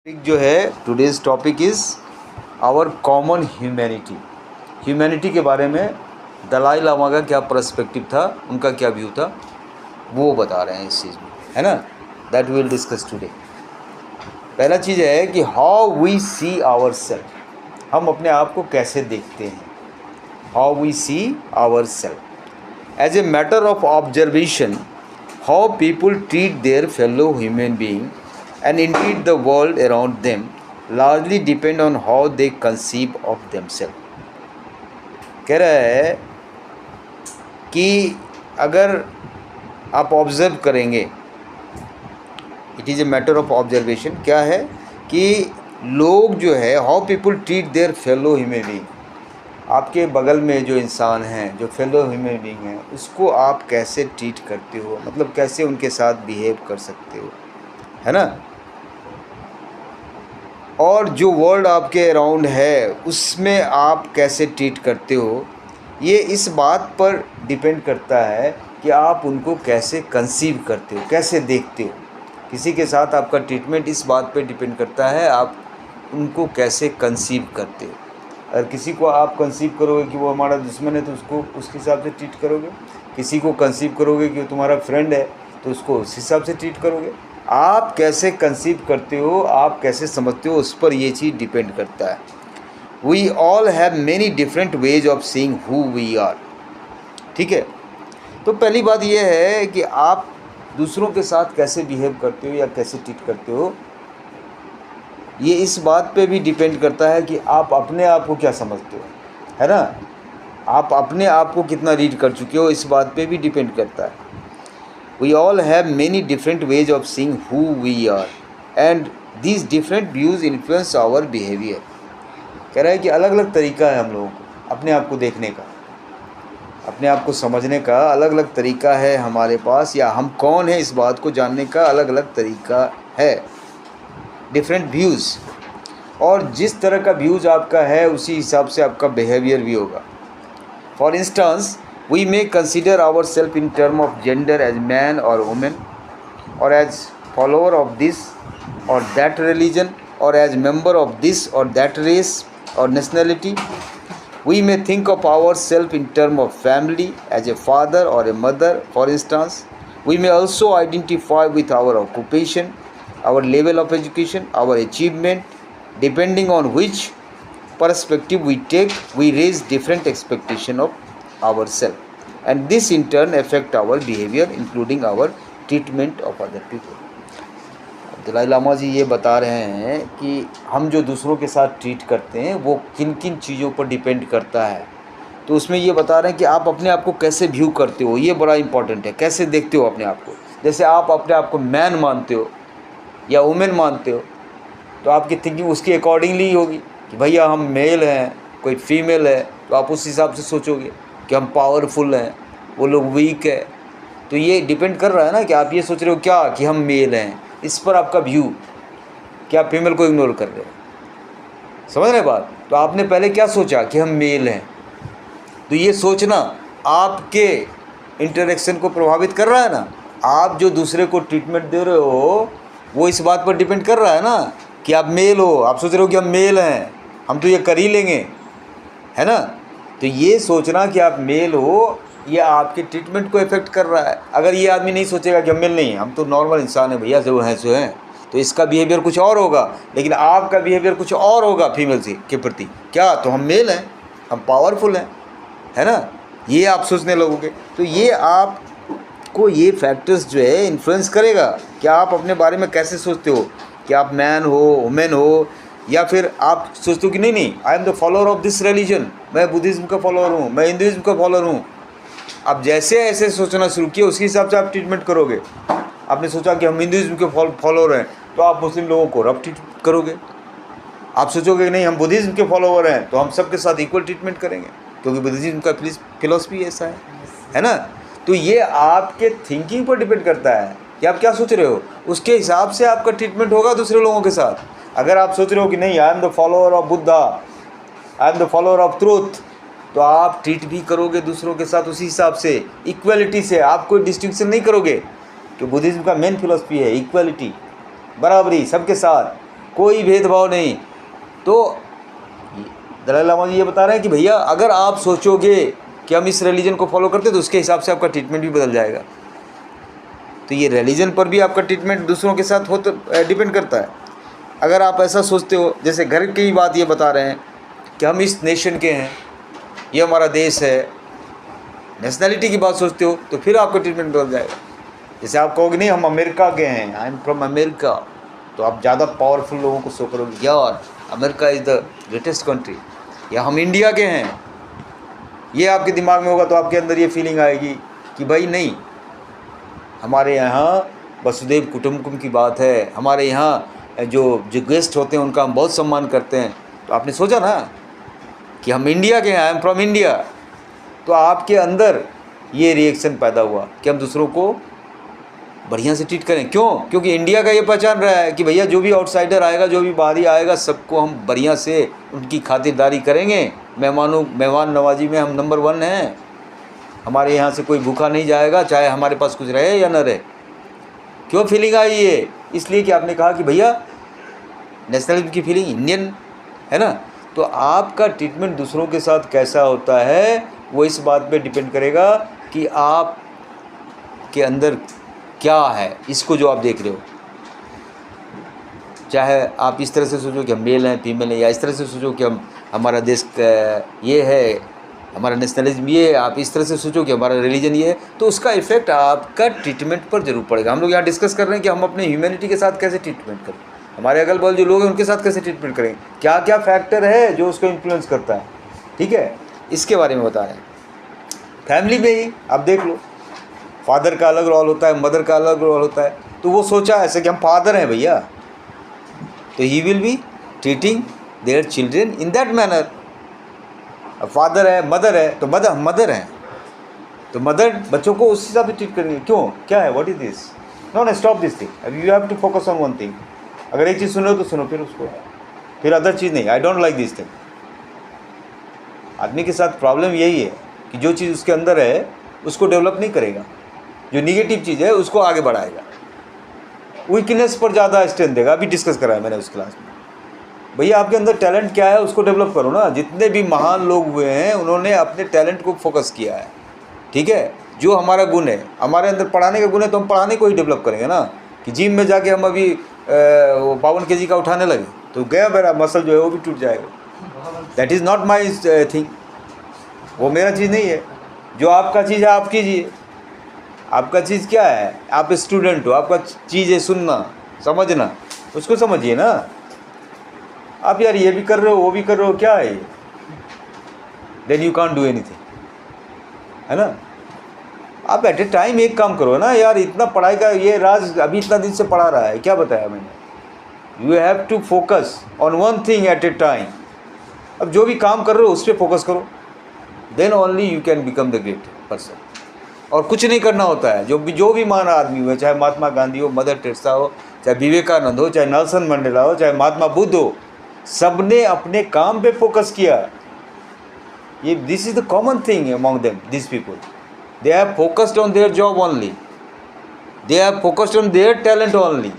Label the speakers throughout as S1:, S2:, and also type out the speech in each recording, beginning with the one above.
S1: जो है today's topic is our common humanity के बारे में दलाई लामा का क्या पर्सपेक्टिव था, उनका क्या व्यू था, वो बता रहे हैं इस चीज़ में, है ना। That will discuss today. पहला चीज़ है कि how we see our self, हम अपने आप को कैसे देखते हैं। How we see our self as a matter of observation, how people treat their fellow human being and indeed the world around them largely depend on how they conceive of themselves। कह रहा है कि अगर आप observe करेंगे, it is a matter of observation, क्या है कि लोग जो है how people treat their fellow human being, आपके बगल में जो इंसान हैं, जो फेलो ह्यूमन बीइंग हैं, उसको आप कैसे ट्रीट करते हो, मतलब कैसे उनके साथ बिहेव कर सकते हो, है ना। और जो वर्ल्ड आपके अराउंड है उसमें आप कैसे ट्रीट करते हो, ये इस बात पर डिपेंड करता है कि आप उनको कैसे कंसीव करते हो, कैसे देखते हो। किसी के साथ आपका ट्रीटमेंट इस बात पर डिपेंड करता है आप उनको कैसे कंसीव करते हो। अगर किसी को आप कंसीव करोगे कि वो हमारा दुश्मन है तो उसको उसके हिसाब से ट्रीट करोगे। किसी को कंसीव करोगे कि वो तुम्हारा फ्रेंड है तो उसको उस हिसाब से ट्रीट करोगे। आप कैसे कंसीव करते हो, आप कैसे समझते हो, उस पर ये चीज़ डिपेंड करता है। We all have many different ways of seeing who we are. ठीक है, तो पहली बात ये है कि आप दूसरों के साथ कैसे बिहेव करते हो या कैसे ट्रीट करते हो, ये इस बात पे भी डिपेंड करता है कि आप अपने आप को क्या समझते हो, है ना। आप अपने आप को कितना रीड कर चुके हो, इस बात पे भी डिपेंड करता है। We all have many different ways of seeing who we are and these different views influence our behavior। कह रहा है कि अलग अलग तरीका है हम लोगों को अपने आप को देखने का, अपने आप को समझने का अलग अलग तरीका है हमारे पास, या हम कौन है इस बात को जानने का अलग अलग तरीका है, डिफरेंट व्यूज़। और जिस तरह का व्यूज़ आपका है उसी हिसाब से आपका बिहेवियर भी होगा। For instance, we may consider ourselves in terms of gender as man or woman, or as follower of this or that religion, or as member of this or that race or nationality. We may think of ourselves in terms of family, as a father or a mother, for instance. We may also identify with our occupation, our level of education, our achievement. Depending on which perspective we take, we raise different expectation of ourselves and this in turn affect our behavior including our treatment of other people। Dalai Lama ji ये बता रहे हैं कि हम जो दूसरों के साथ ट्रीट करते हैं वो किन किन चीज़ों पर डिपेंड करता है। तो उसमें ये बता रहे हैं कि आप अपने आप को कैसे व्यू करते हो, ये बड़ा इंपॉर्टेंट है। कैसे देखते हो अपने आप को, जैसे आप अपने आप को मैन मानते हो या वुमेन मानते हो तो आपकी थिंकिंग उसके अकॉर्डिंगली होगी कि भैया हम मेल हैं, कोई फीमेल है, तो आप उस हिसाब से सोचोगे कि हम पावरफुल हैं, वो लोग वीक है। तो ये डिपेंड कर रहा है ना कि आप ये सोच रहे हो क्या कि हम मेल हैं, इस पर आपका व्यू, क्या आप फीमेल को इग्नोर कर रहे हो। समझ रहे बात। तो आपने पहले क्या सोचा कि हम मेल हैं, तो ये सोचना आपके इंटरेक्शन को प्रभावित कर रहा है ना। आप जो दूसरे को ट्रीटमेंट दे रहे हो वो इस बात पर डिपेंड कर रहा है ना कि आप मेल हो। आप सोच रहे हो कि हम मेल हैं, हम तो ये कर ही लेंगे, है ना। तो ये सोचना कि आप मेल हो ये आपके ट्रीटमेंट को इफेक्ट कर रहा है। अगर ये आदमी नहीं सोचेगा कि हम मेल नहीं हैं, हम तो नॉर्मल इंसान हैं भैया, जो हैं सो हैं, तो इसका बिहेवियर कुछ और होगा, लेकिन आपका बिहेवियर कुछ और होगा फीमेल से के प्रति। क्या तो हम मेल हैं, हम पावरफुल हैं, है ना, ये आप सोचने लगोगे। तो ये आपको ये फैक्टर्स जो है इन्फ्लुएंस करेगा कि आप अपने बारे में कैसे सोचते हो, कि आप मैन हो, वुमेन हो, या फिर आप सोचते हो कि नहीं I am the follower of this religion, मैं बुद्धिज़्म का फॉलोअर हूँ, मैं हिंदुइज्म का फॉलोअर हूँ। आप जैसे ऐसे सोचना शुरू किए उसके हिसाब से आप ट्रीटमेंट करोगे। आपने सोचा कि हम हिंदुइज्म के फॉलोअर हैं तो आप मुस्लिम लोगों को रफ ट्रीट करोगे। आप सोचोगे कि नहीं हम बुद्धिज़्म के फॉलोअर हैं तो हम सबके साथ इक्वल ट्रीटमेंट करेंगे, क्योंकि बुद्धिज़्म का फिलॉसफी ऐसा है ना। तो ये आपके थिंकिंग पर डिपेंड करता है कि आप क्या सोच रहे हो, उसके हिसाब से आपका ट्रीटमेंट होगा दूसरे लोगों के साथ। अगर आप सोच रहे हो कि नहीं I am the follower of Buddha, I am the follower of truth, तो आप ट्रीट भी करोगे दूसरों के साथ उसी हिसाब से, इक्वलिटी से। आप कोई डिस्टिंक्शन नहीं करोगे कि बुद्धिज़्म का मेन फिलॉसफी है इक्वलिटी, बराबरी सबके साथ। कोई भेदभाव नहीं। तो दलाई लामा जी ये बता रहे हैं कि भैया अगर आप सोचोगे कि हम इस रिलीजन को फॉलो करते तो उसके हिसाब से आपका ट्रीटमेंट भी बदल जाएगा। तो ये रिलीजन पर भी आपका ट्रीटमेंट दूसरों के साथ हो तो डिपेंड करता है। अगर आप ऐसा सोचते हो, जैसे घर की ही बात ये बता रहे हैं कि हम इस नेशन के हैं, ये हमारा देश है, नेशनैलिटी की बात सोचते हो तो फिर आपका ट्रीटमेंट बदल जाएगा। जैसे आप कहोगे नहीं हम अमेरिका के हैं, आई एम फ्रॉम अमेरिका, तो आप ज़्यादा पावरफुल लोगों को शो करोगे, यार America is the greatest country, या हम इंडिया के हैं, ये आपके दिमाग में होगा। तो आपके अंदर ये फीलिंग आएगी कि भाई नहीं, हमारे यहाँ वसुदेव कुटुंबकम की बात है, हमारे यहाँ जो गेस्ट होते हैं उनका हम बहुत सम्मान करते हैं। तो आपने सोचा ना कि हम इंडिया के हैं, आई एम फ्रॉम इंडिया, तो आपके अंदर ये रिएक्शन पैदा हुआ कि हम दूसरों को बढ़िया से ट्रीट करें। क्यों? क्योंकि इंडिया का ये पहचान रहा है कि भैया जो भी आउटसाइडर आएगा, जो भी बाहरी आएगा, सबको हम बढ़िया से उनकी खातिरदारी करेंगे। मेहमान नवाजी में हम नंबर 1 हैं। हमारे यहाँ से कोई भूखा नहीं जाएगा, चाहे हमारे पास कुछ रहे या न रहे। क्यों फीलिंग आई ये? इसलिए कि आपने कहा कि भैया नेशनलिज्म की फीलिंग इंडियन है ना। तो आपका ट्रीटमेंट दूसरों के साथ कैसा होता है वो इस बात पे डिपेंड करेगा कि आप के अंदर क्या है, इसको जो आप देख रहे हो। चाहे आप इस तरह से सोचो कि हम मेल हैं, फीमेल हैं, या इस तरह से सोचो कि हमारा देश ये है, हमारा नेशनलिज्म ये है, आप इस तरह से सोचो कि हमारा रिलीजन ये है, तो उसका इफेक्ट आपका ट्रीटमेंट पर जरूर पड़ेगा। हम लोग यहाँ डिस्कस कर रहे हैं कि हम अपने ह्यूमैनिटी के साथ कैसे ट्रीटमेंट करें, हमारे अगल बगल जो लोग हैं उनके साथ कैसे ट्रीटमेंट करें, क्या क्या फैक्टर है जो उसको इन्फ्लुएंस करता है। ठीक है, इसके बारे में बता रहे हैं। फैमिली में ही आप देख लो, फादर का अलग रोल होता है, मदर का अलग रोल होता है। तो वो सोचा ऐसे कि हम फादर हैं भैया, तो he will be treating their children in that manner. अब फादर है, मदर है, तो मदर हैं, तो मदर बच्चों को उस हिसाब से ट्रीट करेंगे। क्यों, क्या है, what is this, no stop this thing, you have to focus on one thing. अगर एक चीज़ सुनो तो सुनो, फिर उसको, फिर अदर चीज़ नहीं। I don't like this thing. आदमी के साथ प्रॉब्लम यही है कि जो चीज़ उसके अंदर है उसको डेवलप नहीं करेगा, जो निगेटिव चीज़ है उसको आगे बढ़ाएगा, वीकनेस पर ज़्यादा स्ट्रेंथ देगा। अभी डिस्कस करा है मैंने उस क्लास में। भैया आपके अंदर टैलेंट क्या है उसको डेवलप करो ना। जितने भी महान लोग हुए हैं उन्होंने अपने टैलेंट को फोकस किया है। ठीक है, जो हमारा गुण है, हमारे अंदर पढ़ाने का गुण है, तो हम पढ़ाने को ही डेवलप करेंगे ना। कि जिम में जाके हम अभी 52 kg का उठाने लगे तो गया मेरा मसल जो है वो भी टूट जाएगा। That is not my thing, वो मेरा चीज़ नहीं है। जो आपका चीज़ है आप कीजिए। आपका चीज़ क्या है, आप स्टूडेंट हो, आपका चीज़ है सुनना समझना, उसको समझिए ना। आप यार ये भी कर रहे हो वो भी कर रहे हो, क्या है ये, then you can't do anything, है ना। आप एट ए टाइम एक काम करो ना यार। इतना पढ़ाई का ये राज अभी इतना दिन से पढ़ा रहा है, क्या बताया मैंने। You have to focus on one thing at a time. अब जो भी काम कर रहे हो उस पर फोकस करो, then only you can become the great person. और कुछ नहीं करना होता है। जो भी महान आदमी हुए, चाहे महात्मा गांधी हो, मदर टेरेसा हो, चाहे विवेकानंद हो, चाहे नेल्सन मंडेला हो, चाहे महात्मा बुद्ध हो, सबने अपने काम पे फोकस किया। ये this is the common thing among them, this people, they have focused on their job only, they have focused on their talent only.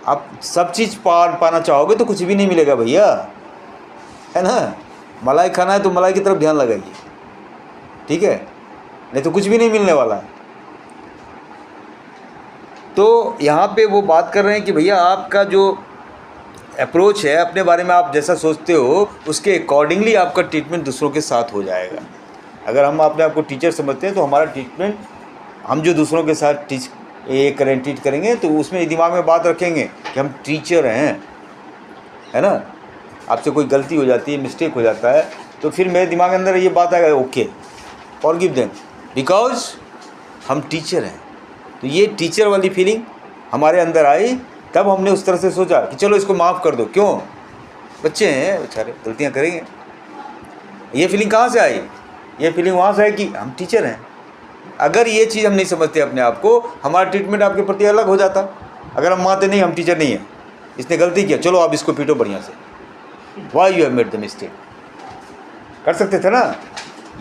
S1: आप सब चीज़ पाना चाहोगे तो कुछ भी नहीं मिलेगा भैया, है ना। मलाई खाना है तो मलाई की तरफ ध्यान लगाइए, ठीक है, नहीं तो कुछ भी नहीं मिलने वाला है। तो यहाँ पे वो बात कर रहे हैं कि भैया आपका जो अप्रोच है, अपने बारे में आप जैसा सोचते हो उसके अकॉर्डिंगली आपका ट्रीटमेंट दूसरों के साथ हो जाएगा। अगर हम अपने आप को टीचर समझते हैं तो हमारा ट्रीटमेंट, हम जो दूसरों के साथ ट्रीट करेंगे तो उसमें दिमाग में बात रखेंगे कि हम टीचर हैं, है ना। आपसे कोई गलती हो जाती है, मिस्टेक हो जाता है, तो फिर मेरे दिमाग के अंदर ये बात आएगा, ओके फॉरगिव देम बिकॉज हम टीचर हैं। तो ये टीचर वाली फीलिंग हमारे अंदर आई, तब हमने उस तरह से सोचा कि चलो इसको माफ़ कर दो। क्यों, बच्चे हैं बेचारे, गलतियाँ करेंगे। ये फीलिंग कहाँ से आई, ये फीलिंग वहाँ से आई कि हम टीचर हैं। अगर ये चीज़ हम नहीं समझते अपने आप को, हमारा ट्रीटमेंट आपके प्रति अलग हो जाता। अगर हम मानते नहीं हम टीचर नहीं हैं, इसने गलती किया, चलो आप इसको पीटो बढ़िया से, why you have made the mistake, कर सकते थे ना।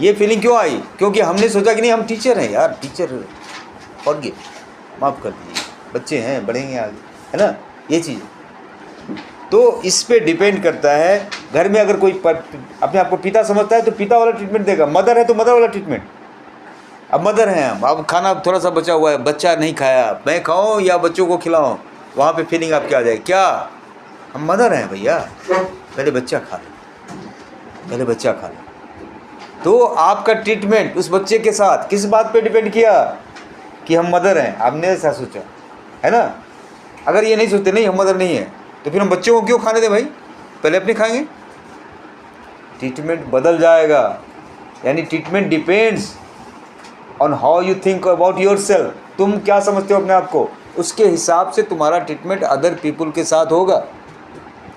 S1: ये फीलिंग क्यों आई, क्योंकि हमने सोचा कि नहीं हम टीचर हैं यार, टीचर फॉरगिव, माफ़ कर दीजिए, बच्चे हैं बढ़ेंगे आगे, है ना। ये चीज़ तो इस पे डिपेंड करता है। घर में अगर कोई अपने आप को पिता समझता है तो पिता वाला ट्रीटमेंट देगा, मदर है तो मदर वाला ट्रीटमेंट। अब मदर हैं हम, अब खाना थोड़ा सा बचा हुआ है, बच्चा नहीं खाया, मैं खाऊं या बच्चों को खिलाऊं, वहाँ पे फीलिंग आपकी आ जाए क्या, हम मदर हैं भैया, पहले बच्चा खा ले, पहले बच्चा खा ले। तो आपका ट्रीटमेंट उस बच्चे के साथ किस बात पे डिपेंड किया कि हम मदर हैं, आपने ऐसा सोचा है ना। अगर ये नहीं सोचते नहीं हम मदर नहीं है तो फिर हम बच्चों को क्यों खाने दें भाई, पहले अपने खाएंगे। ट्रीटमेंट बदल जाएगा, यानी treatment depends on how you think about yourself. तुम क्या समझते हो अपने आप को, उसके हिसाब से तुम्हारा ट्रीटमेंट अदर पीपल के साथ होगा।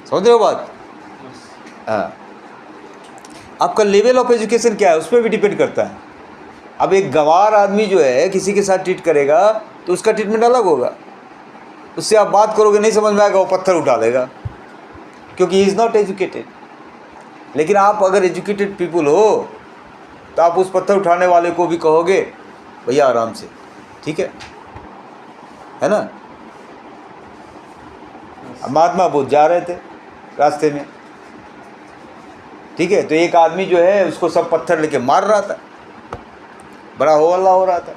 S1: समझ रहे हो बात? हाँ, आपका लेवल ऑफ एजुकेशन क्या है उस पर भी डिपेंड करता है। अब एक गंवार आदमी जो है किसी के साथ ट्रीट करेगा तो उसका ट्रीटमेंट अलग होगा। उससे आप बात करोगे नहीं समझ में आएगा, वो पत्थर उठा लेगा क्योंकि ही इज़ नॉट एजुकेटेड। लेकिन आप अगर एजुकेटेड पीपल हो तो आप उस पत्थर उठाने वाले को भी कहोगे भैया आराम से, ठीक है ना। महात्मा बुद्ध जा रहे थे रास्ते में, ठीक है, तो एक आदमी जो है उसको सब पत्थर लेके मार रहा था, बड़ा हो हल्ला हो रहा था।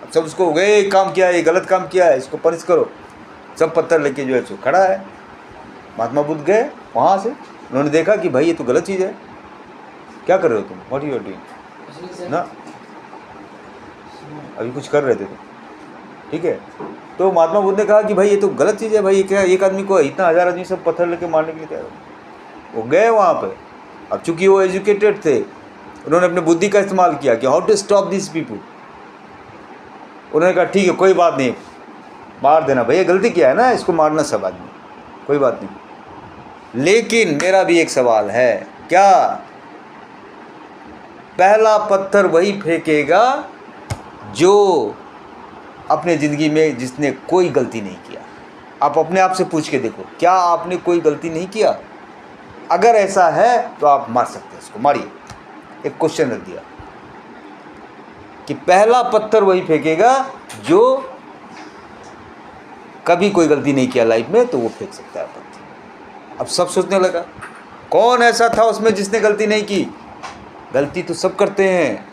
S1: अब सब उसको गए काम किया, ये गलत काम किया है, इसको पनिश करो, सब पत्थर लेके जो है सो खड़ा है। महात्मा बुद्ध गए वहाँ से, उन्होंने देखा कि भाई ये तो गलत चीज़ है, क्या कर रहे हो तुम, व्हाट यू आर डूइंग ना, अभी कुछ कर रहे थे तुम, ठीक है। तो महात्मा बुद्ध ने कहा कि भाई ये तो गलत चीज़ है, भाई ये क्या, एक आदमी को इतना 1000 आदमी सब पत्थर लेके मारने के लिए तैयार हो। वो गए वहाँ पर, अब चूंकि वो एजुकेटेड थे, उन्होंने अपने बुद्धि का इस्तेमाल किया कि how to stop this people. उन्होंने कहा ठीक है कोई बात नहीं, मार देना भैया, गलती किया है ना, इसको मारना सब आदमी, कोई बात नहीं। लेकिन मेरा भी एक सवाल है, क्या पहला पत्थर वही फेंकेगा जो अपने ज़िंदगी में जिसने कोई गलती नहीं किया? आप अपने आप से पूछ के देखो, क्या आपने कोई गलती नहीं किया? अगर ऐसा है तो आप मार सकते हैं, इसको मारिए। एक क्वेश्चन रख दिया कि पहला पत्थर वही फेंकेगा जो कभी कोई गलती नहीं किया लाइफ में, तो वो फेंक सकता है पत्थर। अब सब सोचने लगा कौन ऐसा था उसमें जिसने गलती नहीं की। गलती तो सब करते हैं,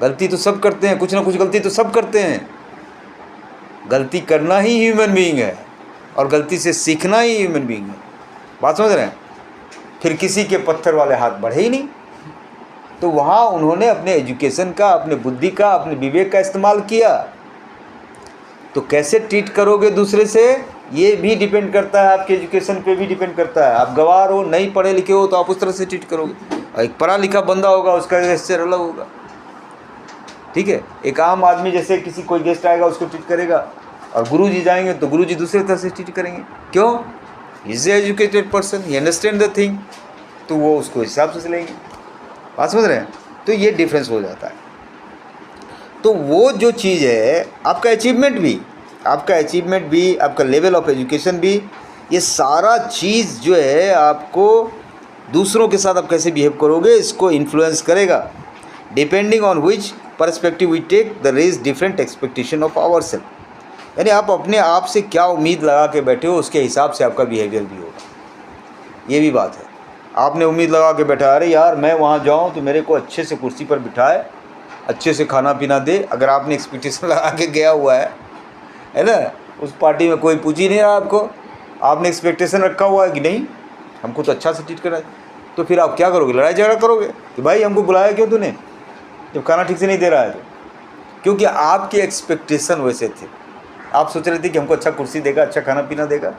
S1: गलती तो सब करते हैं, कुछ ना कुछ गलती तो सब करते हैं। गलती करना ही ह्यूमन बीइंग है और गलती से सीखना ही ह्यूमन बीइंग है। बात समझ रहे हैं? फिर किसी के पत्थर वाले हाथ बढ़े ही नहीं, तो वहाँ उन्होंने अपने एजुकेशन का, अपने बुद्धि का, अपने विवेक का इस्तेमाल किया। तो कैसे ट्रीट करोगे दूसरे से, ये भी डिपेंड करता है, आपके एजुकेशन पे भी डिपेंड करता है। आप गवार हो, नहीं पढ़े लिखे हो, तो आप उस तरह से ट्रीट करोगे। और एक पढ़ा लिखा बंदा होगा, उसका गेस्चर अलग होगा, ठीक है। एक आम आदमी जैसे किसी कोई गेस्ट आएगा उसको ट्रीट करेगा, और गुरुजी जाएंगे तो गुरुजी दूसरे तरह से ट्रीट करेंगे। क्यों? Is a educated person, he understand the thing, तो वो उसको हिसाब से लेंगे। बात समझ रहे हैं? तो ये डिफरेंस हो जाता है। तो वो जो चीज़ है, आपका अचीवमेंट भी, आपका लेवल ऑफ एजुकेशन भी, ये सारा चीज़ जो है आपको दूसरों के साथ आप कैसे बिहेव करोगे इसको इन्फ्लुएंस करेगा। Depending on which perspective we take the raise different expectation of our self. यानी आप अपने आप से क्या उम्मीद लगा के बैठे हो, उसके हिसाब से आपका बिहेवियर भी होगा। ये भी बात है। आपने उम्मीद लगा के बैठा, अरे यार मैं वहाँ जाऊँ तो मेरे को अच्छे से कुर्सी पर बिठाए, अच्छे से खाना पीना दे। अगर आपने एक्सपेक्टेशन लगा के गया हुआ है ना, उस पार्टी में कोई पूछ ही नहीं रहा आपको, आपने एक्सपेक्टेशन रखा हुआ है कि नहीं हमको तो अच्छा से ट्रीट करा, तो फिर आप क्या करोगे? लड़ाई झगड़ा करोगे कि भाई हमको बुलाया क्यों तूने, जब खाना ठीक से नहीं दे रहा है तो। क्योंकि आपके एक्सपेक्टेशन वैसे थे, आप सोच रहे थे कि हमको अच्छा कुर्सी देगा, अच्छा खाना पीना देगा,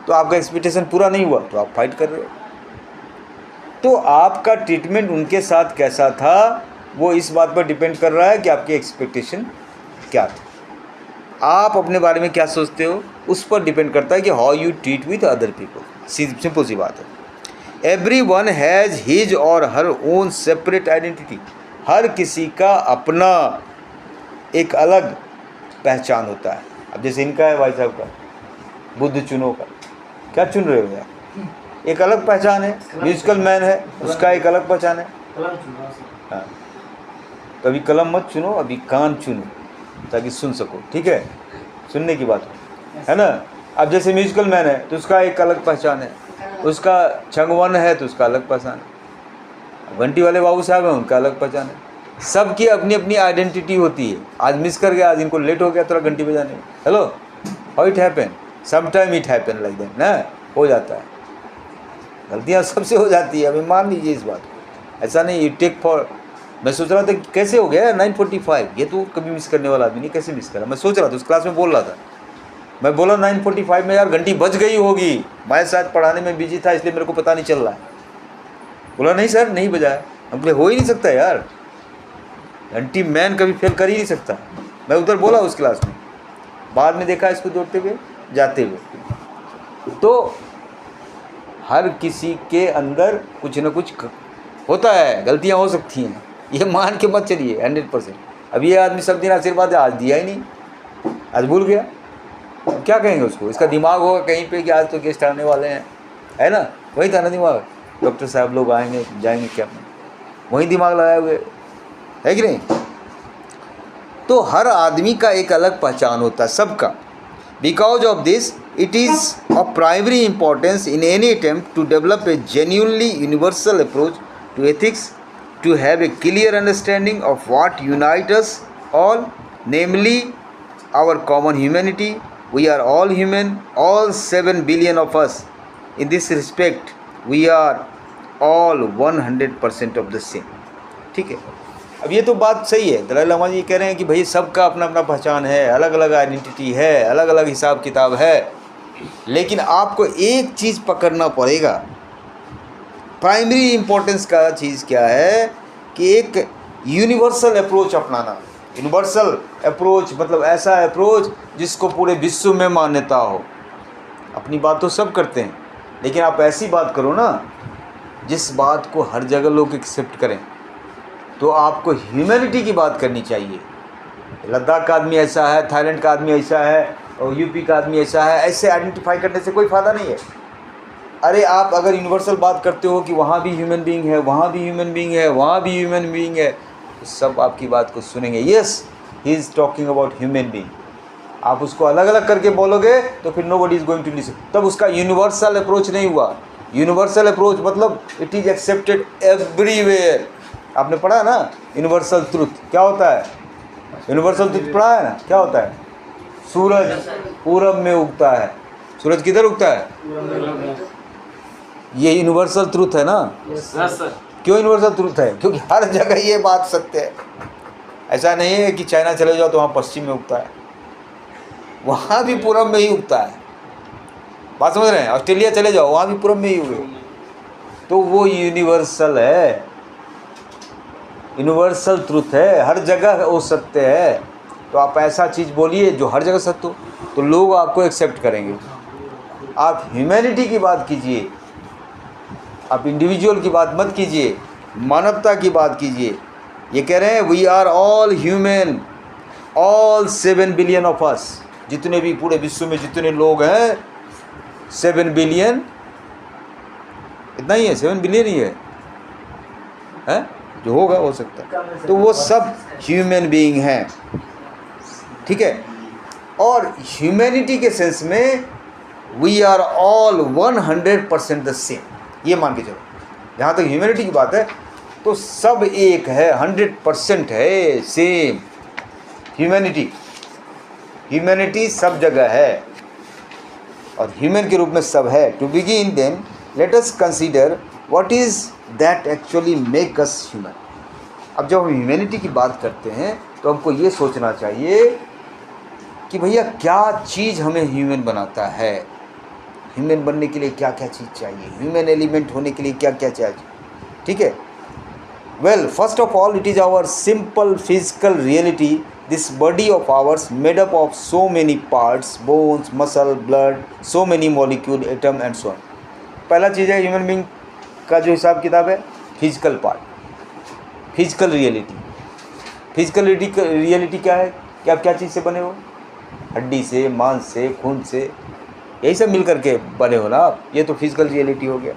S1: तो आपका एक्सपेक्टेशन पूरा नहीं हुआ तो आप फाइट कर रहे हो। तो आपका ट्रीटमेंट उनके साथ कैसा था, वो इस बात पर डिपेंड कर रहा है कि आपकी एक्सपेक्टेशन क्या थी, आप अपने बारे में क्या सोचते हो, उस पर डिपेंड करता है कि how you treat with other people. Simple सी बात है। एवरीवन हैज़ हिज और हर ओन सेपरेट आइडेंटिटी। हर किसी का अपना एक अलग पहचान होता है। अब जैसे इनका है भाई साहब का, बुद्ध चुनो का, क्या चुन रहे हो यार? एक अलग पहचान है। म्यूजिकल मैन है, उसका एक अलग पहचान है। हाँ, कभी कलम मत चुनो, अभी कान चुनो ताकि सुन सको, ठीक है? सुनने की बात है ना। अब जैसे म्यूजिकल मैन है तो उसका एक अलग पहचान है, उसका छंगवन है तो उसका अलग पहचान है, घंटी वाले बाबू साहब हैं उनका अलग पहचान है। सबकी अपनी अपनी आइडेंटिटी होती है। आज मिस कर गया, आज इनको लेट हो गया थोड़ा घंटी बजाने में, hello how it happen, some time it happen like that ना, हो जाता है। गलतियाँ सबसे हो जाती है, अभी मान लीजिए इस बात को, ऐसा नहीं यू टेक फॉर। मैं सोच रहा था कि कैसे हो गया 9:45, ये तो कभी मिस करने वाला आदमी नहीं, कैसे मिस करा। मैं सोच रहा था उस क्लास में बोल रहा था, मैं बोला 9:45 में यार घंटी बज गई होगी, मैं शायद पढ़ाने में बिजी था इसलिए मेरे को पता नहीं चल रहा है। बोला नहीं सर नहीं बजाया। हम बोले हो ही नहीं सकता यार, घंटी मैन कभी फेल कर ही नहीं सकता। मैं उधर बोला उस क्लास में, बाद में देखा इसको दौड़ते हुए जाते हुए। तो हर किसी के अंदर कुछ न कुछ होता है, गलतियां हो सकती हैं, ये मान के मत चलिए 100%। अब ये आदमी सब दिन आशीर्वाद आज दिया ही नहीं, आज भूल गया, अब क्या कहेंगे उसको। इसका दिमाग होगा कहीं पे कि आज तो गेस्ट आने वाले हैं, है ना, वही था ना दिमाग, डॉक्टर साहब लोग आएंगे जाएंगे क्या, वही दिमाग लगाए हुए है कि नहीं। तो हर आदमी का एक अलग पहचान होता है सबका। Because of this it is of primary importance in any attempt to develop a genuinely universal approach to ethics, to have a clear understanding of what unites us all, namely our common humanity. We are all human, all 7 billion of us. In this respect, we are all 100% of the same. ठीक है, अब ये तो बात सही है। दलाई लामा जी कह रहे हैं कि भाई सबका अपना अपना पहचान है, अलग अलग आइडेंटिटी है, अलग अलग हिसाब किताब है, लेकिन आपको एक चीज़ पकड़ना पड़ेगा। प्राइमरी इम्पोर्टेंस का चीज़ क्या है कि एक यूनिवर्सल अप्रोच अपनाना। यूनिवर्सल अप्रोच मतलब ऐसा अप्रोच जिसको पूरे विश्व में मान्यता हो। अपनी बात तो सब करते हैं, लेकिन आप ऐसी बात करो ना जिस बात को हर जगह लोग एक्सेप्ट करें। तो आपको ह्यूमैनिटी की बात करनी चाहिए। लद्दाख का आदमी ऐसा है, थाईलैंड का आदमी ऐसा है, और यूपी का आदमी ऐसा है, ऐसे आइडेंटिफाई करने से कोई फ़ायदा नहीं है। अरे आप अगर यूनिवर्सल बात करते हो कि वहाँ भी ह्यूमन बीइंग है, वहाँ भी ह्यूमन बीइंग है, वहाँ भी ह्यूमन बीइंग है, तो सब आपकी बात को सुनेंगे। Yes he is talking about human being. आप उसको अलग अलग करके बोलोगे तो फिर nobody is going to listen, तब उसका यूनिवर्सल अप्रोच नहीं हुआ। यूनिवर्सल अप्रोच मतलब इट इज़ एक्सेप्टेड एवरीवेयर। आपने पढ़ा ना यूनिवर्सल ट्रुथ क्या होता है, यूनिवर्सल ट्रुथ पढ़ा है ना, क्या होता है। सूरज पूरब में उगता है, सूरज किधर उगता है, ये यूनिवर्सल ट्रुथ है ना। क्यों यूनिवर्सल ट्रुथ है, क्योंकि हर जगह ये बात सत्य है। ऐसा नहीं है कि चाइना चले जाओ तो वहाँ पश्चिम में उगता है, वहाँ भी पूरब में ही उगता है। बात समझ रहे हैं। ऑस्ट्रेलिया चले जाओ वहाँ भी पूरब में ही उगे, तो वो यूनिवर्सल है, यूनिवर्सल ट्रुथ है, हर जगह वो सत्य है। तो आप ऐसा चीज़ बोलिए जो हर जगह सत्य हो, तो लोग आपको एक्सेप्ट करेंगे। आप ह्यूमैनिटी की बात कीजिए, आप इंडिविजुअल की बात मत कीजिए, मानवता की बात कीजिए। ये कह रहे हैं we are all human, all 7 billion of us. जितने भी पूरे विश्व में जितने लोग हैं 7 बिलियन, इतना ही है, 7 बिलियन ही है जो होगा हो सकता है, तो वो सब ह्यूमन बीइंग हैं। ठीक है, और ह्यूमैनिटी के सेंस में we are all 100% the same, ये मान के चलो। जहाँ तक ह्यूमैनिटी की बात है तो सब एक है, 100% है, सेम ह्यूमैनिटी। ह्यूमैनिटी सब जगह है और ह्यूमन के रूप में सब है। To begin then let us consider what is that actually make us human. अब जब हम ह्यूमैनिटी की बात करते हैं तो हमको ये सोचना चाहिए कि भैया क्या चीज़ हमें ह्यूमन बनाता है, ह्यूमन बनने के लिए क्या क्या चीज़ चाहिए, ह्यूमन एलिमेंट होने के लिए क्या क्या चाहिए। ठीक है, well first of all it is our simple physical reality, this body of ours made up of so many parts, bones, muscle, blood, so many molecule, atom and so on. पहला चीज़ है ह्यूमन बीइंग का जो हिसाब किताब है, physical part, physical reality. Physical reality क्या है कि आप क्या चीज़ से बने हो, हड्डी से, मांस से, खून से, यही सब मिल करके बने हो ना आप। ये तो फिजिकल रियलिटी हो गया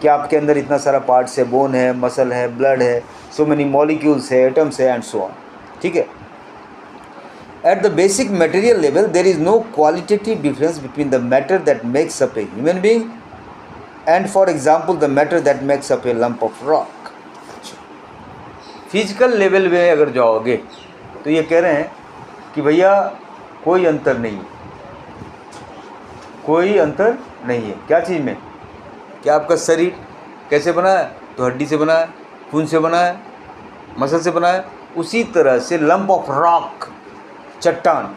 S1: कि आपके अंदर इतना सारा पार्ट्स है, बोन है, मसल है, ब्लड है, सो मेनी मॉलिक्यूल्स है, एटम्स है एंड सो ऑन। ठीक है, At the basic material level, there is no qualitative difference between the matter that makes up a human being and, for example, the matter that makes up a lump of rock. Physical level में अगर जाओगे तो ये कह रहे हैं कि भैया कोई अंतर नहीं है, कोई अंतर नहीं है। क्या चीज़ में? कि आपका शरीर कैसे बना है? तो हड्डी से बना है, खून से बना है, मसल से बना है। उसी तरह से लंप ऑफ रॉक, चट्टान,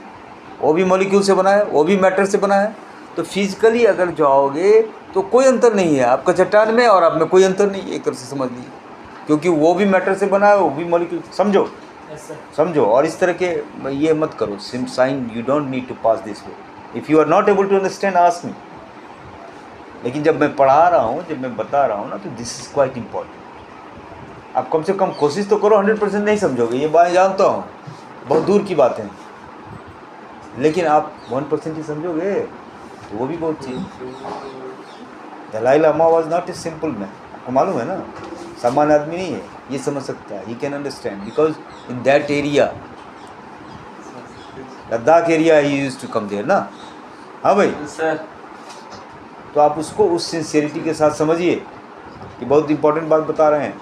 S1: वो भी मॉलिक्यूल से बना है, वो भी मैटर से बना है। तो फिजिकली अगर जाओगे तो कोई अंतर नहीं है आपका चट्टान में और आप में, कोई अंतर नहीं है, एक तरह से समझ लीजिए, क्योंकि वो भी मैटर से बना है, वो भी मॉलिक्यूल। समझो समझो। और इस तरह के ये मत करो sign, you don't need to pass this way. If you are not able to understand, ask me. लेकिन जब मैं पढ़ा रहा हूँ, जब मैं बता रहा हूँ ना, तो दिस इज़ क्वाइट इम्पॉर्टेंट। आप कम से कम कोशिश तो करो, 100% नहीं समझोगे, ये बात जानता हूँ, बहुत दूर की बात है, लेकिन आप 1% ही समझोगे तो वो भी बहुत चीज़। Dalai Lama was not a simple man, आपको मालूम है ना, सामान्य आदमी नहीं है, ये समझ सकता है, he can understand, because in that area, Ladakh area, he used to come there ना। हाँ भाई सर, तो आप उसको उस सिंसियरिटी के साथ समझिए कि बहुत इंपॉर्टेंट बात बता रहे हैं।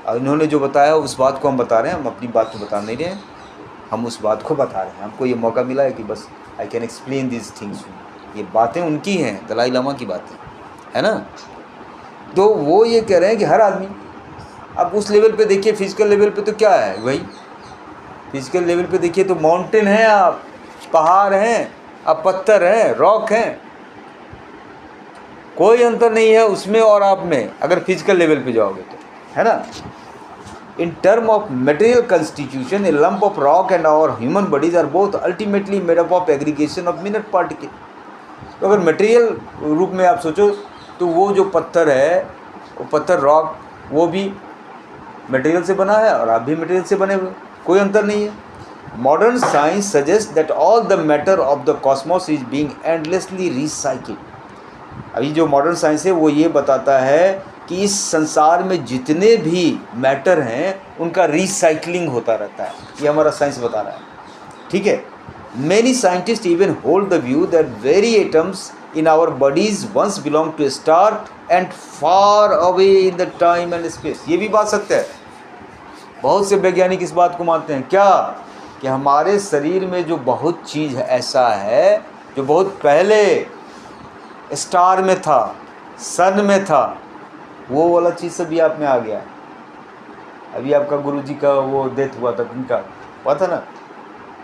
S1: और इन्होंने जो बताया उस बात को हम बता रहे हैं, हम अपनी बात को बता नहीं रहे हैं, हम उस बात को बता रहे हैं। हमको ये मौका मिला है कि बस I can explain this things. ये बातें उनकी हैं, दलाई लामा की बातें, है ना। तो वो ये कह रहे हैं कि हर आदमी, आप उस लेवल पे देखिए, फिजिकल लेवल पे तो क्या है भाई, फिजिकल लेवल पे देखिए तो माउंटेन है, आप पहाड़ हैं, आप पत्थर हैं, रॉक हैं, कोई अंतर नहीं है उसमें और आप में, अगर फिजिकल लेवल पे जाओगे तो, है ना। In term of material constitution, a lump of rock and our human bodies are both ultimately made up of aggregation of minute particle. तो अगर मटेरियल रूप में आप सोचो तो वो जो पत्थर है, वो पत्थर रॉक, वो भी मटेरियल से बना है और आप भी मटेरियल से बने हुए, कोई अंतर नहीं है। Modern science suggest that all the matter of the Cosmos is being endlessly recycled. अभी जो मॉडर्न साइंस है वो ये बताता है कि इस संसार में जितने भी मैटर हैं उनका रिसाइकलिंग होता रहता है, ये हमारा साइंस बता रहा है, ठीक है। Many scientist even hold the view that very atoms in our bodies once belong to a star and far away in the time and space. ये भी बात सत्य है, बहुत से वैज्ञानिक इस बात को मानते हैं, क्या कि हमारे शरीर में जो बहुत चीज़ ऐसा है जो बहुत पहले स्टार में था, सन में था, वो वाला चीज़ सभी आप में आ गया है। अभी आपका गुरुजी का वो डेथ हुआ था, उनका पता था ना,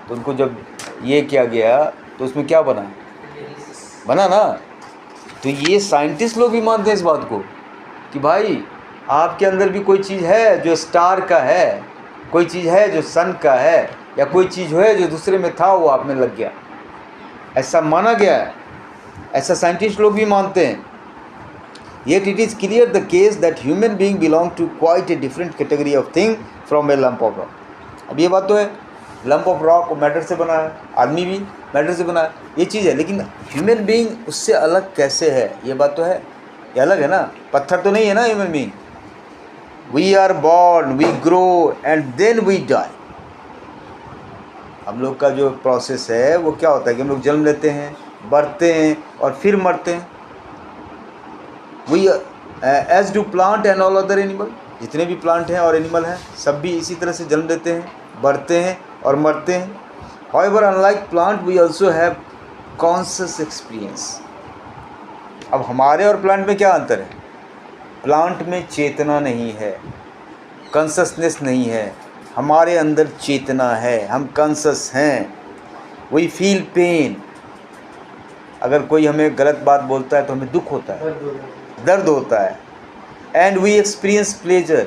S1: तो उनको जब ये किया गया तो उसमें क्या बना ना। तो ये साइंटिस्ट लोग भी मानते हैं इस बात को कि भाई आपके अंदर भी कोई चीज़ है जो स्टार का है, कोई चीज़ है जो सन का है, या कोई चीज़ है जो दूसरे में था वो आप में लग गया, ऐसा माना गया है, ऐसा साइंटिस्ट लोग भी मानते हैं। Yet it is clear the case that human being belong to quite a different category of thing from a lump of rock. अब ये बात तो है, lump of rock मैटर से बना है, आदमी भी मैटर से बना है, ये चीज़ है, लेकिन ह्यूमन बीइंग उससे अलग कैसे है, ये बात तो है, ये अलग है ना, पत्थर तो नहीं है ना human being. We are born, we grow and then we die. हम लोग का जो प्रोसेस है वो क्या होता है कि हम लोग जन्म लेते हैं, बढ़ते हैं और फिर मरते हैं। We as do plant and all other animal, जितने भी प्लांट हैं और एनिमल हैं सब भी इसी तरह से जन्म लेते हैं, बढ़ते हैं और मरते हैं। However, unlike plant, we also have conscious experience. अब हमारे और प्लांट में क्या अंतर है? प्लांट में चेतना नहीं है, कॉन्शसनेस नहीं है, हमारे अंदर चेतना है, हम कॉन्शस हैं। We feel pain, अगर कोई हमें गलत बात बोलता है तो हमें दुख होता है, दर्द होता है। एंड वी एक्सपीरियंस प्लेजर,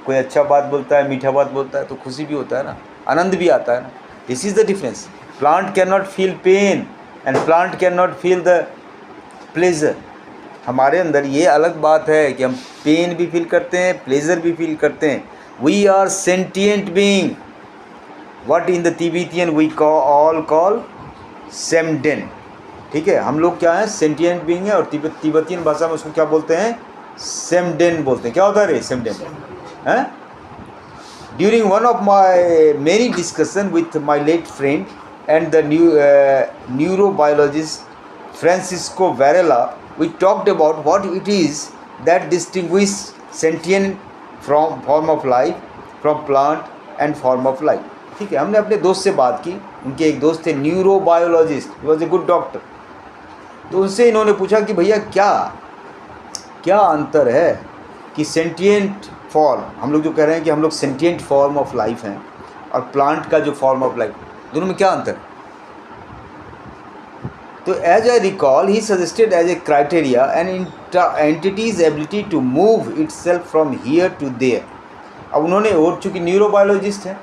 S1: कोई अच्छा बात बोलता है, मीठा बात बोलता है तो खुशी भी होता है ना, आनंद भी आता है ना। This is the difference. Plant can not feel pain and plant can not feel the pleasure. हमारे अंदर ये अलग बात है कि हम पेन भी फील करते हैं, प्लेजर भी फील करते हैं। We are sentient being, what in the Tibetan we all call सेमडेन, ठीक है। हम लोग क्या हैं, सेंटिएंट बीइंग है, और तिब्बतियन भाषा में उसको क्या बोलते हैं, सेमडेन बोलते हैं। क्या होता है रे सेमडेन? हैं During one of my many discussion with my late friend and the neurobiologist Francisco Varela, we talked about what it is that distinguishes sentient from form of life from plant and form of life. ठीक है, हमने अपने दोस्त से बात की, उनके एक दोस्त थे neurobiologist, he was a good doctor. तो उनसे इन्होंने पूछा कि भैया क्या अंतर है कि सेंटिएंट फॉर्म, हम लोग जो कह रहे हैं कि हम लोग सेंटिएंट फॉर्म ऑफ लाइफ हैं, और प्लांट का जो फॉर्म ऑफ लाइफ, दोनों में क्या अंतर है? तो as I recall he suggested as a criteria an entity's ability to move itself from here to there. अब उन्होंने, और चूँकि न्यूरोबायोलॉजिस्ट हैं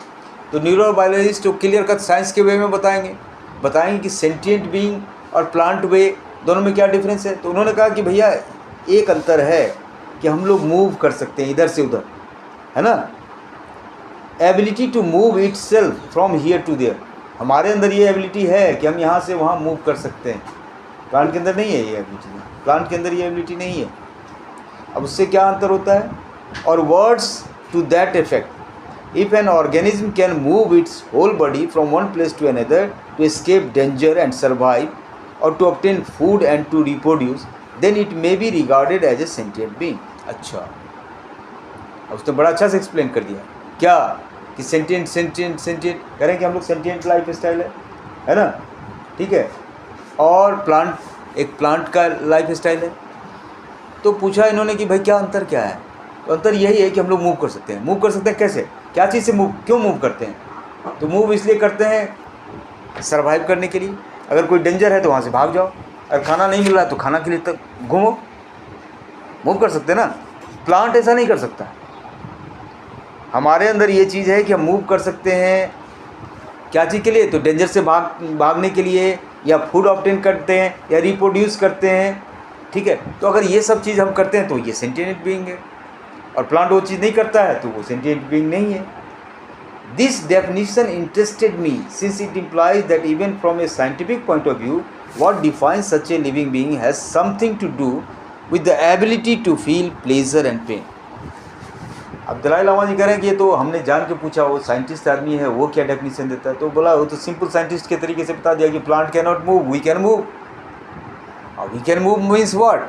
S1: तो न्यूरोबायोलॉजिस्ट जो क्लियर कट साइंस के वे में बताएंगे कि सेंटिएंट बीइंग और प्लांट वे दोनों में क्या डिफरेंस है। तो उन्होंने कहा कि भैया एक अंतर है कि हम लोग मूव कर सकते हैं इधर से उधर, है ना, ability to move itself from here to there. हमारे अंदर ये एबिलिटी है कि हम यहाँ से वहाँ मूव कर सकते हैं, प्लांट के अंदर नहीं है ये एबिलिटी, प्लांट के अंदर ये एबिलिटी नहीं है। अब उससे क्या अंतर होता है? और words to that effect, if an organism can move its whole body from one place to another to escape danger and survive, or to obtain food and to reproduce, then it may be regarded as a sentient being. अच्छा, अब उसने बड़ा अच्छा से explain कर दिया क्या कि सेंटिएंट कह रहे हैं कि हम लोग सेंटिएंट लाइफ स्टाइल है ना, ठीक है, और प्लांट का लाइफ स्टाइल है। तो पूछा इन्होंने कि भाई क्या अंतर क्या है? तो अंतर यही है कि हम लोग मूव कर सकते हैं। कैसे, क्या चीज़ से क्यों मूव करते हैं? तो मूव इसलिए करते हैं सर्वाइव करने के लिए। अगर कोई डेंजर है तो वहाँ से भाग जाओ, अगर खाना नहीं मिल रहा है तो खाना के लिए तक घूमो, मूव कर सकते हैं ना। प्लांट ऐसा नहीं कर सकता। हमारे अंदर ये चीज़ है कि हम मूव कर सकते हैं क्या चीज़ के लिए? तो डेंजर से भागने के लिए, या फूड ऑब्टेन करते हैं, या रिप्रोड्यूस करते हैं, ठीक है। तो अगर ये सब चीज़ हम करते हैं तो ये सेंटिएंट बीइंग है, और प्लांट वो चीज़ नहीं करता है तो वो सेंटिएंट बीइंग नहीं है। This definition interested me since it implies that even from a scientific point of view what defines such a living being has something to do with the ability to feel pleasure and pain. अब दलाई लामा जी कह रहे हैं कि ये तो हमने जान के पूछा, वो साइंटिस्ट आदमी है, वो क्या डेफिनेशन देता है? तो बोला वो तो सिंपल साइंटिस्ट के तरीके से बता दिया कि plant can not move, we can move. We can move means what,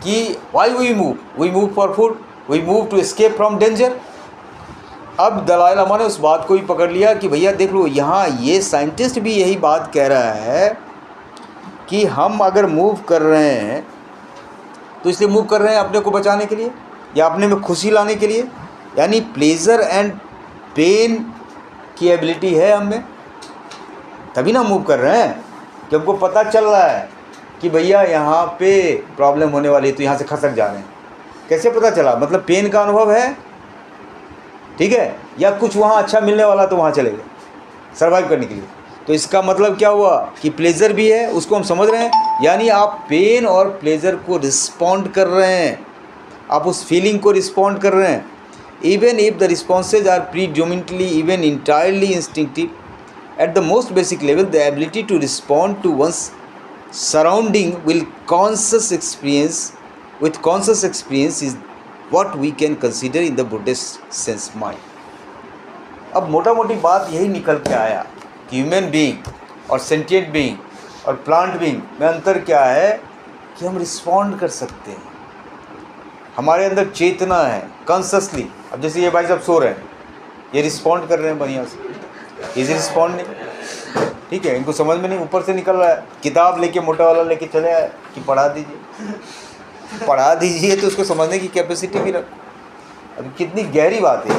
S1: कि why we move for food, we move to escape from danger. अब दलाई लामा ने उस बात को ही पकड़ लिया कि भैया देख लो, यहाँ ये साइंटिस्ट भी यही बात कह रहा है कि हम अगर मूव कर रहे हैं तो इसलिए मूव कर रहे हैं अपने को बचाने के लिए या अपने में खुशी लाने के लिए, यानी प्लेजर एंड पेन की एबिलिटी है हम में, तभी ना मूव कर रहे हैं कि हमको पता चल रहा है कि भैया यहाँ पे प्रॉब्लम होने वाली है तो यहाँ से खसक जा रहे हैं। कैसे पता चला? मतलब पेन का अनुभव है, ठीक है, या कुछ वहाँ अच्छा मिलने वाला तो वहाँ चले गए सर्वाइव करने के लिए। तो इसका मतलब क्या हुआ कि प्लेजर भी है, उसको हम समझ रहे हैं, यानी आप पेन और प्लेजर को रिस्पॉन्ड कर रहे हैं, आप उस फीलिंग को रिस्पॉन्ड कर रहे हैं। Even if the responses are predominantly even entirely instinctive, at the most basic level the ability to respond to one's surrounding will with conscious experience is what we can consider in the Buddhist sense mind. अब मोटा मोटी बात यही निकल के आया कि human being और सेंटिएंट बीइंग और प्लांट बीइंग में अंतर क्या है कि हम रिस्पॉन्ड कर सकते हैं, हमारे अंदर चेतना है कॉन्शसली। अब जैसे ये भाई साहब सो रहे हैं, ये रिस्पॉन्ड कर रहे हैं बढ़िया से, इज रिस्पॉन्डिंग, ठीक है, इनको समझ में नहीं, ऊपर से निकल रहा है। किताब लेके मोटा वाला लेके चले आए कि पढ़ा दीजिए तो उसको समझने की कैपेसिटी भी रखो। अब कितनी गहरी बात है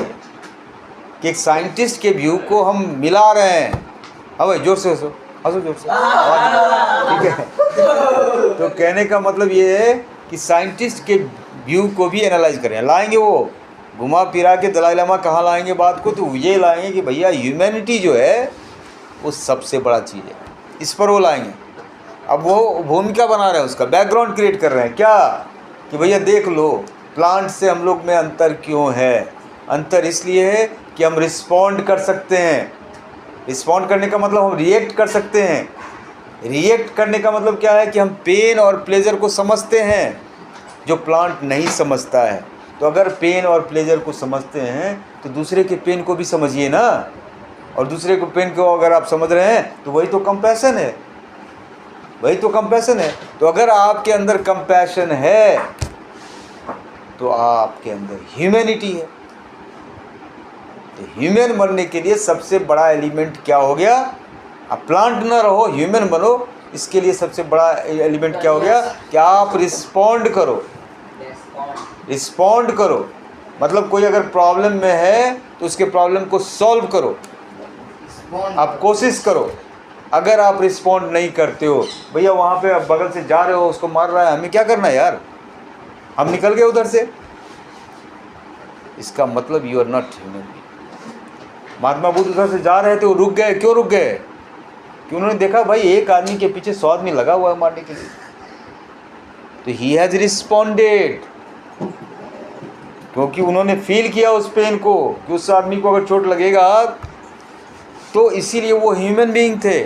S1: कि एक साइंटिस्ट के व्यू को हम मिला रहे हैं। हाँ भाई, जोर से हंसो जोर से, ठीक है। तो कहने का मतलब ये है कि साइंटिस्ट के व्यू को भी एनालाइज करें, लाएंगे वो घुमा फिरा के दलाई लामा कहाँ लाएंगे बात को, तो ये लाएंगे कि भैया ह्यूमैनिटी जो है वो सबसे बड़ा चीज़ है, इस पर वो लाएंगे। अब वो भूमिका बना रहे हैं, उसका बैकग्राउंड क्रिएट कर रहे हैं क्या कि भैया देख लो प्लांट से हम लोग में अंतर क्यों है। अंतर इसलिए है कि हम रिस्पॉन्ड कर सकते हैं। रिस्पॉन्ड करने का मतलब हम रिएक्ट कर सकते हैं। रिएक्ट करने का मतलब क्या है कि हम पेन और प्लेजर को समझते हैं, जो प्लांट नहीं समझता है। तो अगर पेन और प्लेजर को समझते हैं तो दूसरे के पेन को भी समझिए ना, और दूसरे को पेन को अगर आप समझ रहे हैं तो वही तो कंपैशन है, वही तो कंपैशन है। तो अगर आपके अंदर कंपैशन है तो आपके अंदर ह्यूमैनिटी है। तो ह्यूमन बनने के लिए सबसे बड़ा एलिमेंट क्या हो गया? आप प्लांट ना रहो, ह्यूमन बनो। इसके लिए सबसे बड़ा एलिमेंट क्या हो गया कि आप रिस्पॉन्ड करो, रिस्पॉन्ड करो। मतलब कोई अगर प्रॉब्लम में है तो उसके प्रॉब्लम को सॉल्व करो, आप कोशिश करो। अगर आप रिस्पॉन्ड नहीं करते हो, भैया वहाँ पे आप बगल से जा रहे हो, उसको मार रहा है, हमें क्या करना है यार, हम निकल गए उधर से, इसका मतलब you are not human. Mahatma Buddha उधर से जा रहे थे, वो रुक गए। क्यों रुक गए? कि उन्होंने देखा भाई एक आदमी के पीछे 100 आदमी लगा हुआ है मारने के लिए, तो ही हैज़ रिस्पॉन्डेड, क्योंकि उन्होंने फील किया उस पेन को कि उस आदमी को अगर चोट लगेगा, तो इसीलिए वो ह्यूमन बीइंग थे।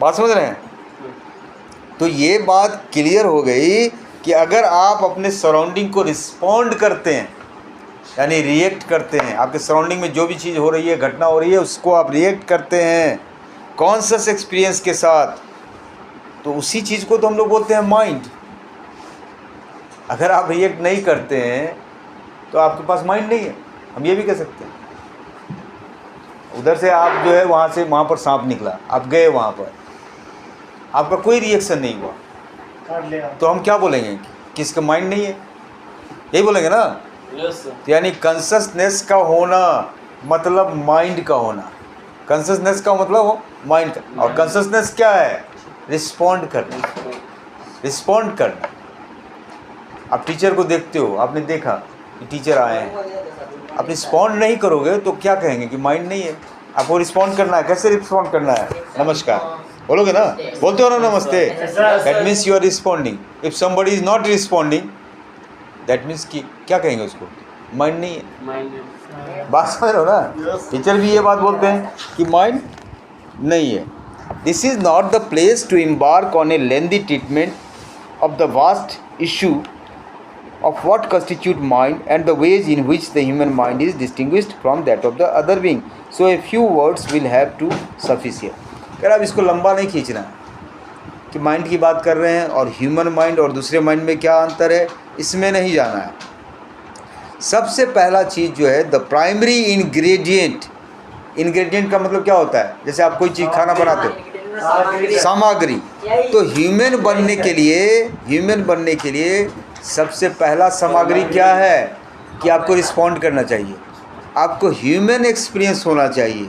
S1: बात समझ रहे हैं? तो ये बात क्लियर हो गई कि अगर आप अपने सराउंडिंग को रिस्पॉन्ड करते हैं, यानी रिएक्ट करते हैं, आपके सराउंडिंग में जो भी चीज़ हो रही है, घटना हो रही है, उसको आप रिएक्ट करते हैं कॉन्शियस एक्सपीरियंस के साथ, तो उसी चीज़ को तो हम लोग बोलते हैं माइंड। अगर आप रिएक्ट नहीं करते हैं तो आपके पास माइंड नहीं है, हम ये भी कह सकते हैं। उधर से आप जो है वहाँ से, वहाँ पर सांप निकला, आप गए वहाँ पर, आपका कोई रिएक्शन नहीं हुआ, तो हम क्या बोलेंगे कि इसका माइंड नहीं है, यही बोलेंगे ना। तो यानी कॉन्शसनेस का होना मतलब माइंड का होना, कॉन्शसनेस का मतलब हो माइंड का। और कॉन्शसनेस क्या है? रिस्पॉन्ड करना, रिस्पॉन्ड करना। आप टीचर को देखते हो, आपने देखा कि टीचर आए हैं, आप रिस्पॉन्ड नहीं करोगे तो क्या कहेंगे कि माइंड नहीं है। आपको रिस्पॉन्ड करना है। कैसे रिस्पॉन्ड करना है? नमस्कार बोलोगे ना, बोलते हो ना नमस्ते, that means you are responding. If somebody is not responding, that means कि क्या कहेंगे उसको? माइंड नहीं है। बात समझ रहे हो ना? टीचर भी ये बात बोलते हैं कि माइंड नहीं है। This is not the place to embark on a lengthy treatment of the vast issue of what constitute mind and the ways in which the human mind is distinguished from that of the other being. So a few words will have to suffice here. अगर आप इसको लंबा नहीं खींचना कि mind की बात कर रहे हैं और ह्यूमन माइंड और दूसरे माइंड में क्या अंतर है, इसमें नहीं जाना है। सबसे पहला चीज़ जो है द प्राइमरी इंग्रेडिएंट, इंग्रेडिएंट का मतलब क्या होता है? जैसे आप कोई चीज़ खाना बनाते हो, सामग्री। तो ह्यूमन बनने के लिए, ह्यूमन बनने के लिए सबसे पहला सामग्री क्या है कि आपको रिस्पॉन्ड करना चाहिए, आपको ह्यूमन एक्सपीरियंस होना चाहिए।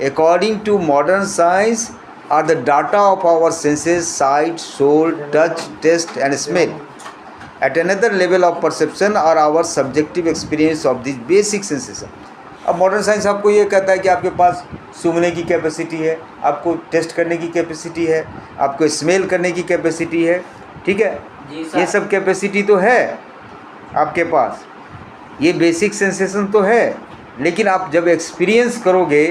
S1: According to modern science are the data of our senses, sight, सोल, touch, taste and smell. At another level of perception are our subjective experience of this basic sensation. अब modern science आपको ये कहता है कि आपके पास सूंघने की कैपेसिटी है, आपको टेस्ट करने की कैपेसिटी है, आपको स्मेल करने की कैपेसिटी है, ठीक है, ये सब कैपेसिटी तो है आपके पास, ये बेसिक सेंसेशन तो है। लेकिन आप जब एक्सपीरियंस करोगे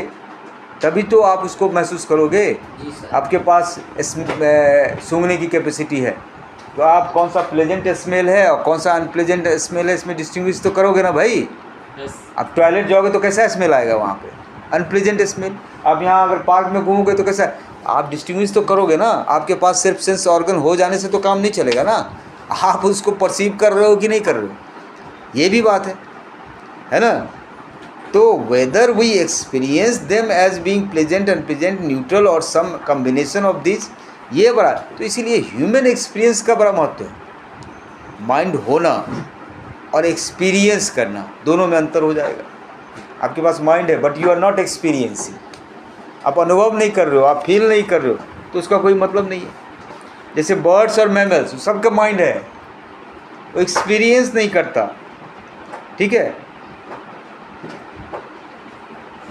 S1: तभी तो आप उसको महसूस करोगे। आपके पास सूंघने की कैपेसिटी है, तो आप कौन सा प्लेजेंट स्मेल है और कौन सा अनप्लेजेंट स्मेल है, इसमें डिस्टिंग्विश तो करोगे ना भाई। आप टॉयलेट जाओगे तो कैसा स्मेल आएगा वहाँ पे? Unpleasant smell. आप यहाँ अगर पार्क में घूमोगे तो कैसा, आप डिस्टिंग्विश तो करोगे ना। आपके पास सिर्फ सेंस ऑर्गन हो जाने से तो काम नहीं चलेगा ना, आप उसको परसीव कर रहे हो कि नहीं कर रहे हो, ये भी बात है ना। तो whether we experience them as being pleasant, unpleasant, neutral और सम कम्बिनेशन ऑफ दिस, ये बड़ा। तो इसीलिए ह्यूमन एक्सपीरियंस का बड़ा महत्व है। माइंड होना और एक्सपीरियंस करना, दोनों में अंतर हो जाएगा। आपके पास माइंड है but you are not experiencing, आप अनुभव नहीं कर रहे हो, आप फील नहीं कर रहे हो, तो उसका कोई मतलब नहीं है। जैसे बर्ड्स और मैमल्स, सबका माइंड है, वो एक्सपीरियंस नहीं करता, ठीक है।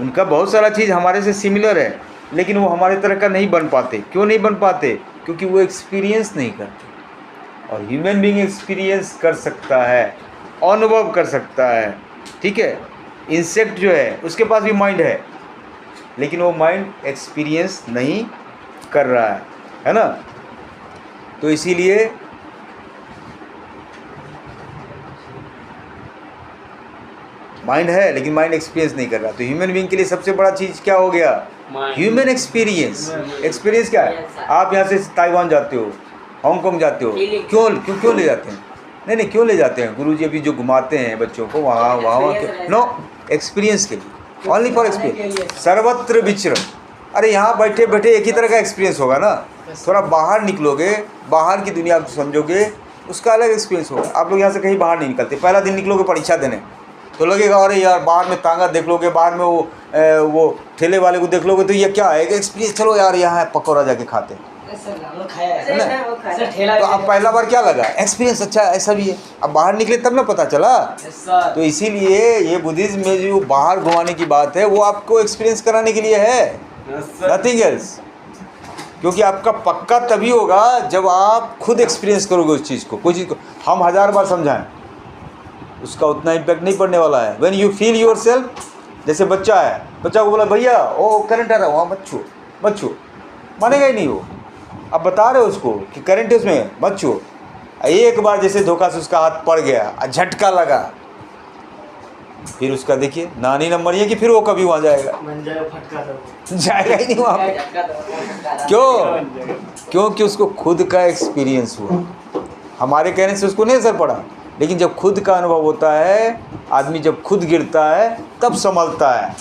S1: उनका बहुत सारा चीज़ हमारे से सिमिलर है, लेकिन वो हमारे तरह का नहीं बन पाते। क्यों नहीं बन पाते? क्योंकि वो एक्सपीरियंस नहीं करते। और ह्यूमन बीइंग एक्सपीरियंस कर सकता है, अनुभव कर सकता है, ठीक है। इंसेक्ट जो है उसके पास भी माइंड है, लेकिन वो माइंड एक्सपीरियंस नहीं कर रहा है ना। तो इसीलिए माइंड है लेकिन माइंड एक्सपीरियंस नहीं कर रहा। तो ह्यूमन बीइंग के लिए सबसे बड़ा चीज़ क्या हो गया? Human experience. एक्सपीरियंस क्या है? आप यहाँ से ताइवान जाते हो, हांगकांग जाते हो, क्यों ले जाते हैं? नहीं क्यों ले जाते हैं? गुरुजी अभी जो घुमाते हैं बच्चों को वहाँ नो, एक्सपीरियंस के लिए, ओनली फॉर एक्सपीरियंस। सर्वत्र विचरण। अरे यहाँ बैठे बैठे एक ही तरह का एक्सपीरियंस होगा ना, थोड़ा बाहर निकलोगे, बाहर की दुनिया को समझोगे, उसका अलग एक्सपीरियंस होगा। आप लोग यहाँ से कहीं बाहर नहीं निकलते, पहला दिन निकलोगे परीक्षा देने तो लगेगा अरे यार बाहर में तांगा देख लोगे, बाहर में वो ठेले वाले को देख लोगे तो ये क्या है? एक एक्सपीरियंस, चलो यार यहाँ है पकौड़ा जाके खाते हैं ना। तो अब पहला बार क्या लगा? एक्सपीरियंस अच्छा ऐसा भी है। अब बाहर निकले तब ना पता चला। तो इसीलिए ये बुद्धिज्म में जो बाहर घुमाने की बात है वो आपको एक्सपीरियंस कराने के लिए है, नथिंग एल्स। क्योंकि आपका पक्का तभी होगा जब आप खुद एक्सपीरियंस करोगे उस चीज़ को। कोई चीज़ को हम 1000 बार समझाएं उसका उतना इम्पैक्ट नहीं पड़ने वाला है। When you feel your self, जैसे बच्चा है, बच्चा को बोला भैया ओ करंट आ रहा है वहाँ मत छू, मानेगा ही नहीं वो। अब बता रहे हो उसको कि करंट है उसमें मत छू। एक बार जैसे धोखा से उसका हाथ पड़ गया, झटका लगा, फिर उसका देखिए नानी नंबर ये कि फिर वो कभी वहाँ जाएगा जाएगा ही नहीं वहाँ पे। क्योंकि उसको खुद का एक्सपीरियंस हुआ। हमारे कहने से उसको नहीं असर पड़ा, लेकिन जब खुद का अनुभव होता है, आदमी जब खुद गिरता है तब संभलता है।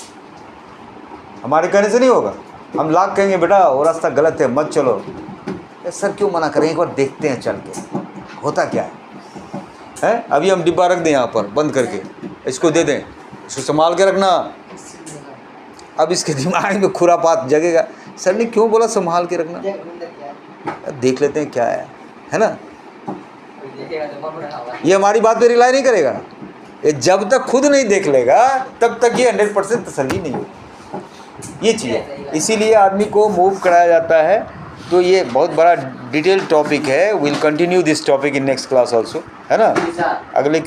S1: हमारे कहने से नहीं होगा। हम लाख कहेंगे बेटा वो रास्ता गलत है मत चलो, सर क्यों मना करें, एक बार देखते हैं चल के होता क्या है। अभी हम डिब्बा रख दें यहाँ पर बंद करके, इसको दे दें, इसको संभाल के रखना। अब इसके दिमाग में खुरापात जगेगा, सर ने क्यों बोला संभाल के रखना, देख लेते हैं क्या है ना। ये हमारी बात पे रिलाई नहीं करेगा। ये जब तक खुद नहीं देख लेगा तब तक ये 100% तसल्ली नहीं होगी। ये चीज़ इसीलिए आदमी को मूव कराया जाता है। तो ये बहुत बड़ा डिटेल टॉपिक है। Will continue this topic in next class also, है ना। अगले